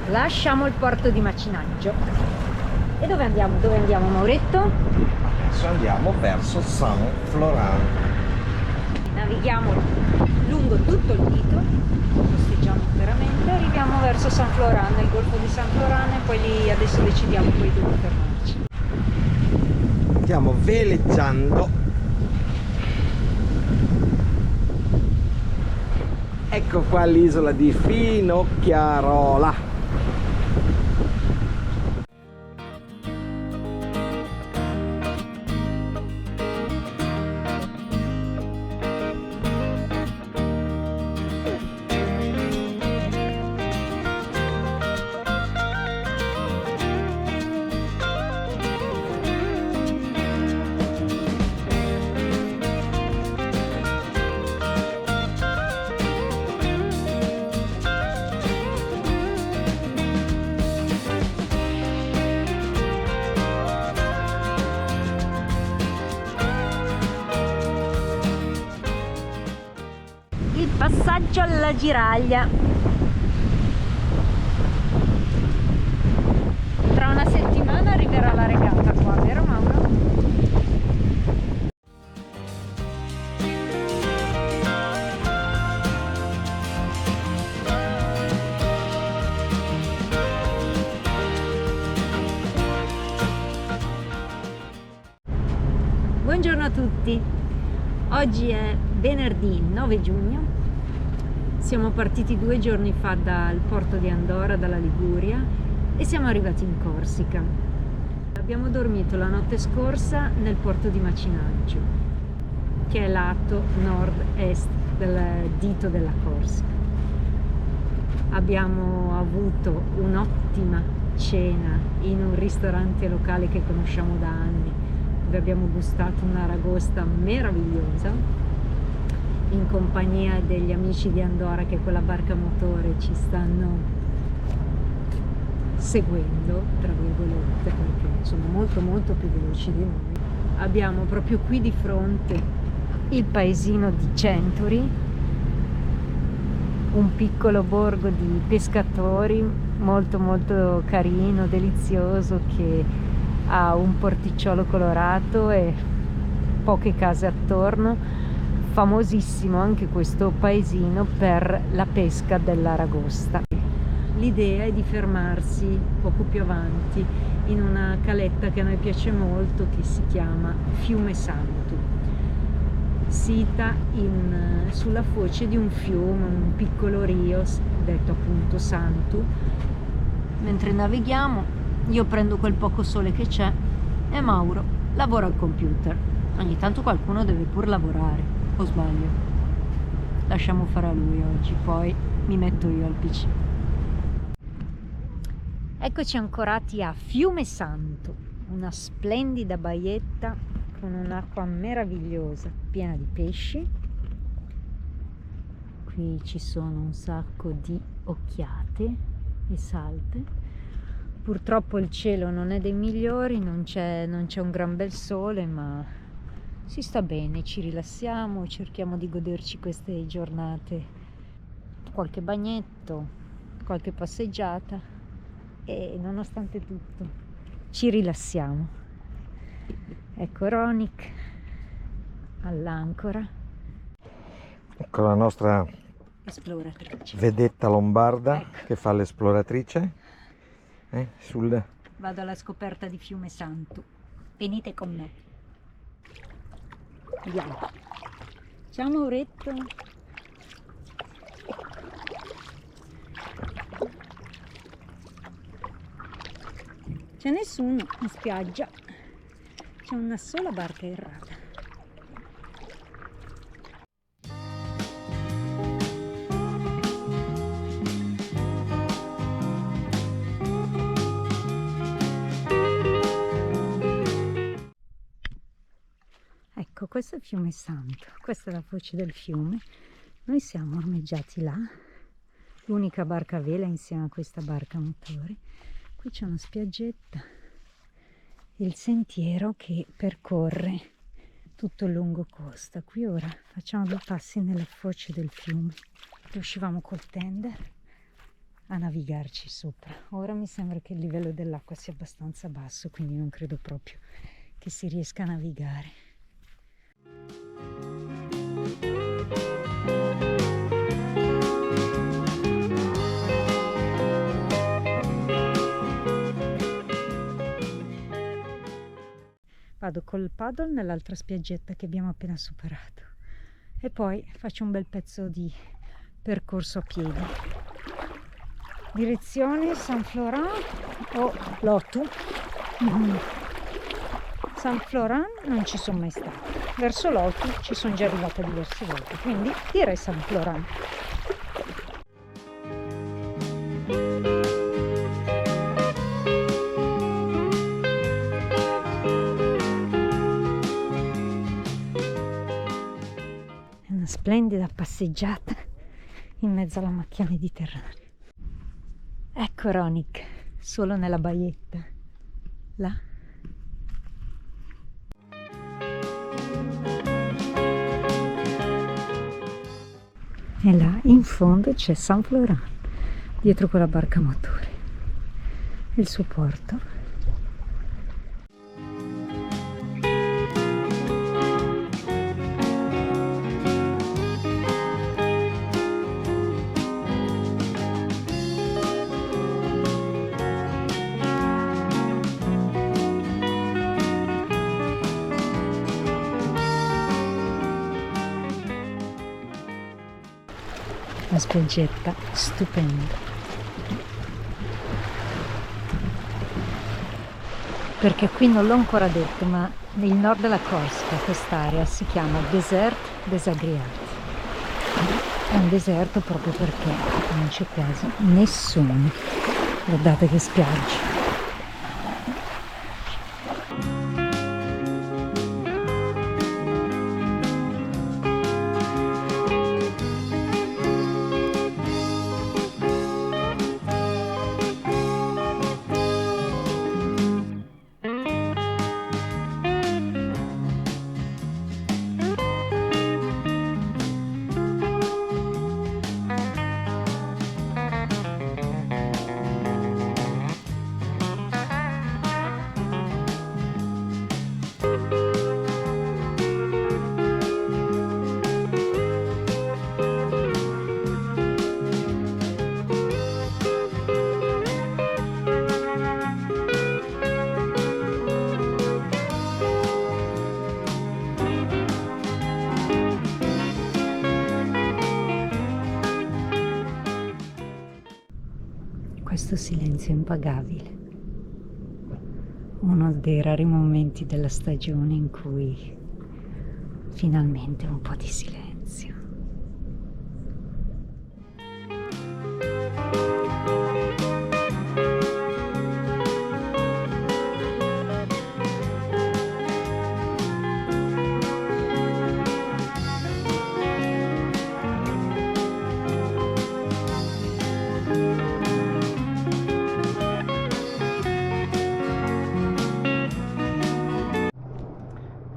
Lasciamo il porto di Macinaggio. E dove andiamo? Dove andiamo, Mauretto? Adesso andiamo verso San Florent. Navighiamo lungo tutto il dito, costeggiamo interamente, arriviamo verso San Florent, nel golfo di San Florent, e poi lì adesso decidiamo poi dove fermarci. Stiamo veleggiando. Ecco qua l'isola di Finocchiarola. Il passaggio alla Giraglia. Tra una settimana arriverà la regata qua, vero Mauro? Buongiorno a tutti. Oggi è venerdì 9 giugno, siamo partiti 2 giorni fa dal porto di Andorra, dalla Liguria, e siamo arrivati in Corsica. Abbiamo dormito la notte scorsa nel porto di Macinaggio, che è lato nord-est del dito della Corsica. Abbiamo avuto un'ottima cena in un ristorante locale che conosciamo da anni, dove abbiamo gustato un'aragosta meravigliosa in compagnia degli amici di Andorra che con la barca a motore ci stanno seguendo, tra virgolette, perché sono molto più veloci di noi. Abbiamo proprio qui di fronte il paesino di Centuri, un piccolo borgo di pescatori molto carino, delizioso, che ha un porticciolo colorato e poche case attorno. Famosissimo anche questo paesino per la pesca dell'aragosta. L'idea è di fermarsi poco più avanti in una caletta che a noi piace molto, che si chiama Fiume Santo, sita sulla foce di un fiume, un piccolo rio detto appunto Santu. Mentre navighiamo io prendo quel poco sole che c'è e Mauro lavora al computer. Ogni tanto qualcuno deve pur lavorare, o sbaglio? Lasciamo fare a lui oggi, poi mi metto io al PC. Eccoci ancorati a Fiume Santo, una splendida baietta con un'acqua meravigliosa, piena di pesci. Qui ci sono un sacco di occhiate e salte. Purtroppo il cielo non è dei migliori, non c'è un gran bel sole, ma si sta bene, ci rilassiamo, cerchiamo di goderci queste giornate. Qualche bagnetto, qualche passeggiata e nonostante tutto ci rilassiamo. Ecco Ronic all'ancora. Ecco la nostra Esploratrice. vedetta lombarda, Ecco. che fa l'esploratrice. Vado alla scoperta di Fiume Santo. Venite con me. Andiamo. Ciao Mauretto. C'è nessuno in spiaggia. C'è una sola barca errata. Ecco, questo è Fiume Santo, questa è la foce del fiume. Noi siamo ormeggiati là, l'unica barca a vela insieme a questa barca a motore. Qui c'è una spiaggetta, il sentiero che percorre tutto il lungo costa. Qui ora facciamo 2 passi nella foce del fiume. Qui uscivamo col tender, a navigarci sopra. Ora mi sembra che il livello dell'acqua sia abbastanza basso, quindi non credo proprio che si riesca a navigare. Vado col paddle nell'altra spiaggetta che abbiamo appena superato e poi faccio un bel pezzo di percorso a piedi. Direzione San Florent o Lotu. San Florent non ci sono mai stata, verso Lotu ci sono già arrivata diverse volte, quindi direi San Florent. È una splendida passeggiata in mezzo alla macchia mediterranea. Ecco Ronik, solo nella baietta, là. E là in fondo c'è San Florent, dietro quella barca a motore, il suo porto. Una spiaggetta stupenda, perché qui non l'ho ancora detto, ma nel nord della Corsica quest'area si chiama Désert des Agriats. È un deserto proprio perché non c'è quasi nessuno. Guardate che spiaggia. Questo silenzio impagabile, uno dei rari momenti della stagione in cui finalmente un po' di silenzio.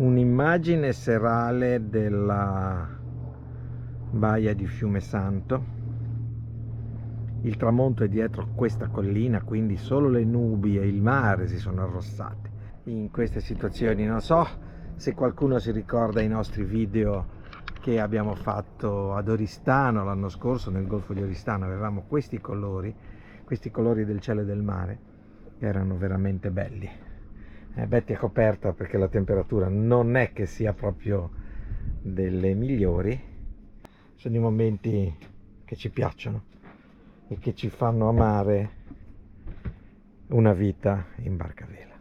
Un'immagine serale della baia di Fiume Santo. Il tramonto è dietro questa collina, quindi solo le nubi e il mare si sono arrossati. In queste situazioni non so se qualcuno si ricorda i nostri video che abbiamo fatto ad Oristano l'anno scorso, nel Golfo di Oristano. Avevamo questi colori del cielo e del mare, che erano veramente belli. Betty è coperta perché la temperatura non è che sia proprio delle migliori. Sono i momenti che ci piacciono e che ci fanno amare una vita in barca a vela.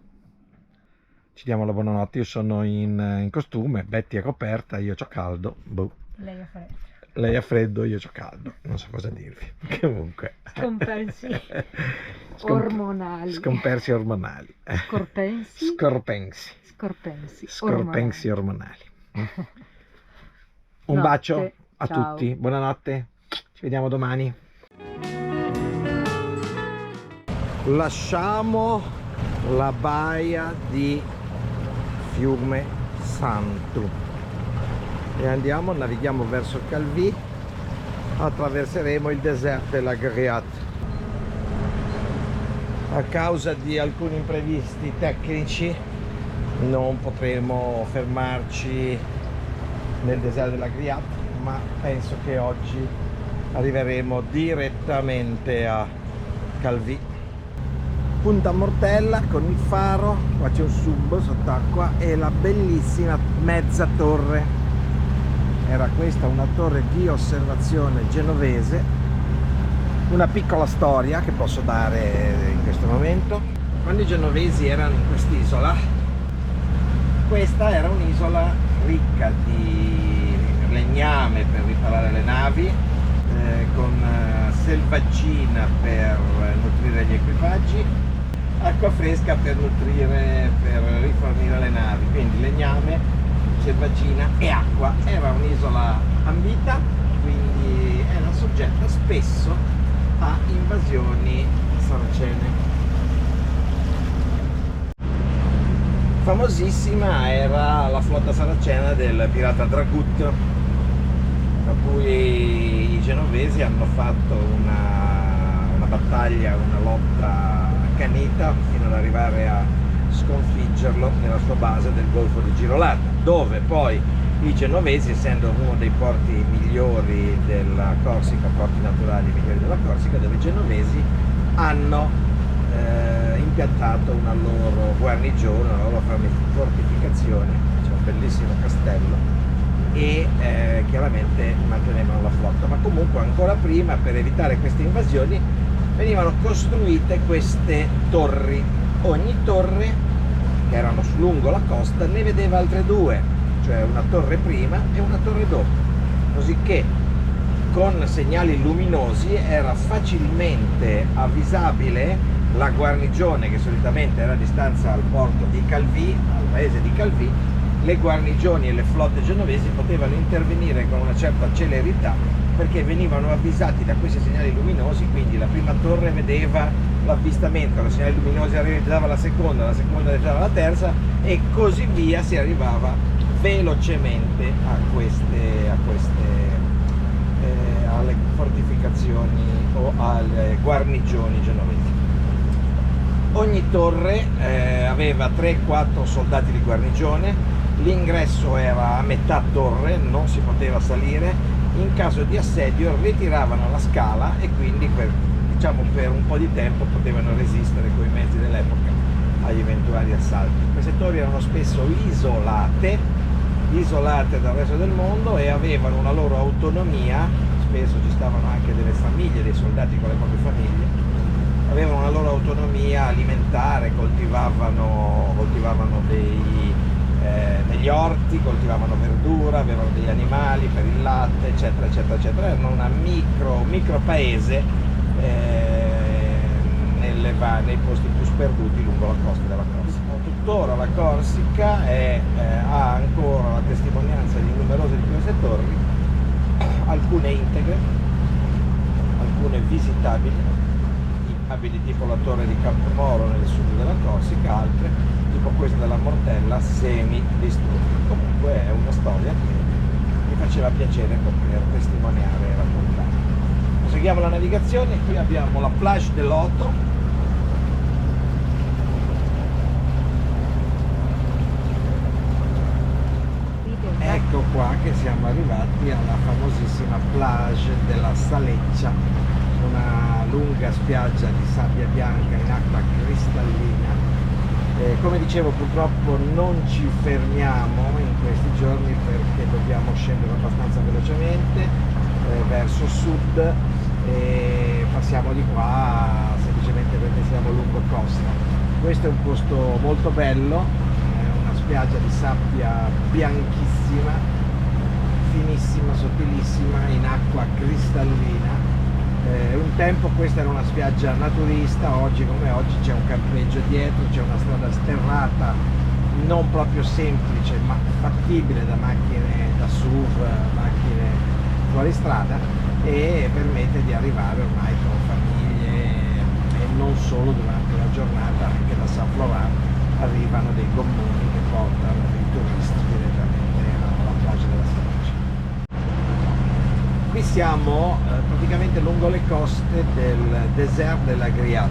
Ci diamo la buonanotte. Io sono in costume, Betty è coperta, io c'ho caldo. Boh. Lei ha freddo. Lei ha freddo, io c'ho caldo, non so cosa dirvi. Comunque Scompensi ormonali. Scompensi ormonali. Scorpensi ormonali. Un bacio a tutti, buonanotte, ci vediamo domani. Lasciamo la baia di Fiume Santo e navighiamo verso Calvi. Attraverseremo il Désert des Agriats. A causa di alcuni imprevisti tecnici non potremo fermarci nel deserto della Griat, ma penso che oggi arriveremo direttamente a Calvi. Punta Mortella con il faro, qua c'è un sub sott'acqua e la bellissima mezza torre. Era questa una torre di osservazione genovese. Una piccola storia che posso dare in questo momento. Quando i genovesi erano in quest'isola, questa era un'isola ricca di legname per riparare le navi, con selvaggina per nutrire gli equipaggi, acqua fresca per rifornire le navi, quindi legname, selvaggina e acqua. Era un'isola ambita, quindi era soggetta spesso a invasioni saracene. Famosissima era la flotta saracena del pirata Dragut, tra cui i genovesi hanno fatto una battaglia, una lotta accanita fino ad arrivare a sconfiggerlo nella sua base del Golfo di Girolata, dove poi i genovesi, essendo uno dei porti migliori della Corsica, porti naturali migliori della Corsica, dove i genovesi hanno impiantato una loro guarnigione, una loro fortificazione, c'è un bellissimo castello, e chiaramente mantenevano la flotta. Ma comunque ancora prima, per evitare queste invasioni, venivano costruite queste torri. Ogni torre, che erano lungo la costa, ne vedeva altre due, cioè una torre prima e una torre dopo, così che con segnali luminosi era facilmente avvisabile la guarnigione, che solitamente era a distanza al porto di Calvi, al paese di Calvi. Le guarnigioni e le flotte genovesi potevano intervenire con una certa celerità perché venivano avvisati da questi segnali luminosi. Quindi la prima torre vedeva l'avvistamento, i segnali luminosi arrivava la seconda arrivava la terza, e così via si arrivava velocemente alle fortificazioni o alle guarnigioni genovesi. Ogni torre aveva 3-4 soldati di guarnigione, l'ingresso era a metà torre, non si poteva salire. In caso di assedio ritiravano la scala e quindi per un po' di tempo potevano resistere con i mezzi dell'epoca agli eventuali assalti. Queste torri erano spesso isolate dal resto del mondo e avevano una loro autonomia. Spesso ci stavano anche delle famiglie, dei soldati con le proprie famiglie, avevano una loro autonomia alimentare, coltivavano degli orti, coltivavano verdura, avevano degli animali per il latte, eccetera eccetera eccetera. Erano un micro paese nei posti più sperduti lungo la costa della Corsica. Tuttora la Corsica ha ancora la testimonianza di numerose di queste torri, alcune integre, alcune visitabili, tipo la torre di Campomoro nel sud della Corsica, altre tipo questa della Mortella semi distrutte. Comunque è una storia che mi faceva piacere poter testimoniare e raccontare. Proseguiamo la navigazione. Qui abbiamo la plage de Loto. Ecco qua che siamo arrivati alla famosissima plage della Saleccia, una lunga spiaggia di sabbia bianca in acqua cristallina. Come dicevo, purtroppo non ci fermiamo in questi giorni perché dobbiamo scendere abbastanza velocemente verso sud e passiamo di qua semplicemente perché siamo lungo costa. Questo è un posto molto bello, una spiaggia di sabbia bianchissima, finissima, sottilissima, in acqua cristallina. Un tempo questa era una spiaggia naturista, oggi come oggi c'è un campeggio dietro, c'è una strada sterrata non proprio semplice ma fattibile da macchine da SUV, macchine fuori strada, e permette di arrivare ormai con famiglie e non solo durante la giornata. Anche da San Florent arrivano dei gommoni che portano i turisti direttamente alla plage della Saleccia. Qui siamo praticamente lungo le coste del désert della Griat.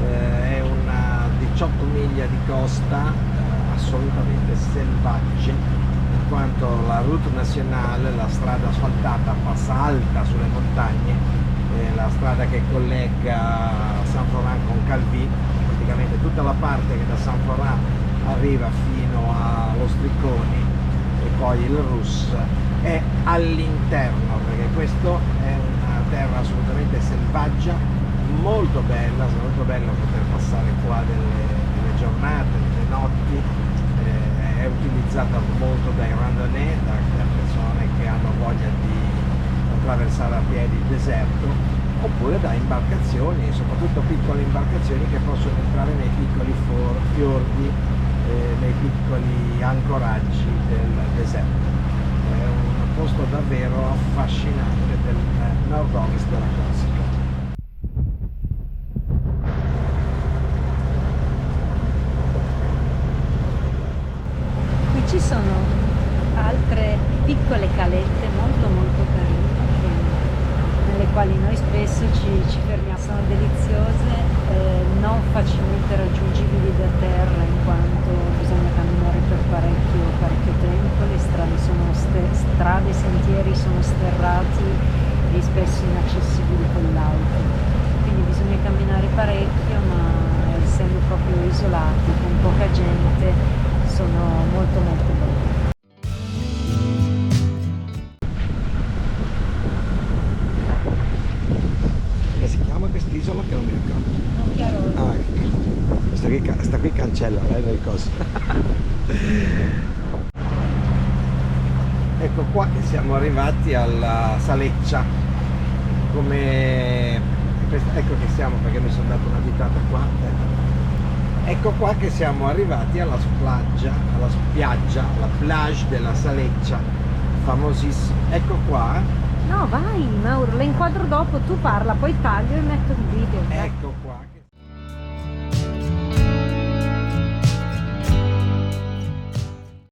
è una 18 miglia di costa assolutamente selvagge, in quanto la route nazionale, la strada asfaltata, passa alta sulle montagne, la strada che collega Saint-Florent con Calvi, praticamente tutta la parte che da Saint-Florent arriva fino allo Stricconi e poi il Rus è all'interno, perché questo è una terra assolutamente selvaggia, molto bella poter passare qua delle giornate, delle notti. È utilizzata molto dai randonnée, da persone che hanno voglia di attraversare a piedi il deserto, oppure da imbarcazioni, soprattutto piccole imbarcazioni che possono entrare nei piccoli fiordi, nei piccoli ancoraggi del deserto. È un posto davvero affascinante del nord-ovest della Corsica. Ci sono altre piccole calette molto carine nelle quali noi spesso ci fermiamo. Sono deliziose, non facilmente raggiungibili da terra in quanto bisogna camminare per parecchio tempo, le strade sono strade, sentieri sono sterrati e spesso inaccessibili con l'auto, quindi bisogna camminare parecchio, ma essendo proprio isolati con poca gente sono molto belli. Come si chiama quest'isola che non mi ricordo? Ah, sta qui cancella le cose. Ecco qua che siamo arrivati alla Saleccia, ecco che siamo, perché mi sono dato una ditata qua. Ecco qua che siamo arrivati alla spiaggia, la plage della Saleccia, famosissima. Ecco qua. No, vai Mauro, la inquadro dopo, tu parla, poi taglio e metto il video. Ecco qua.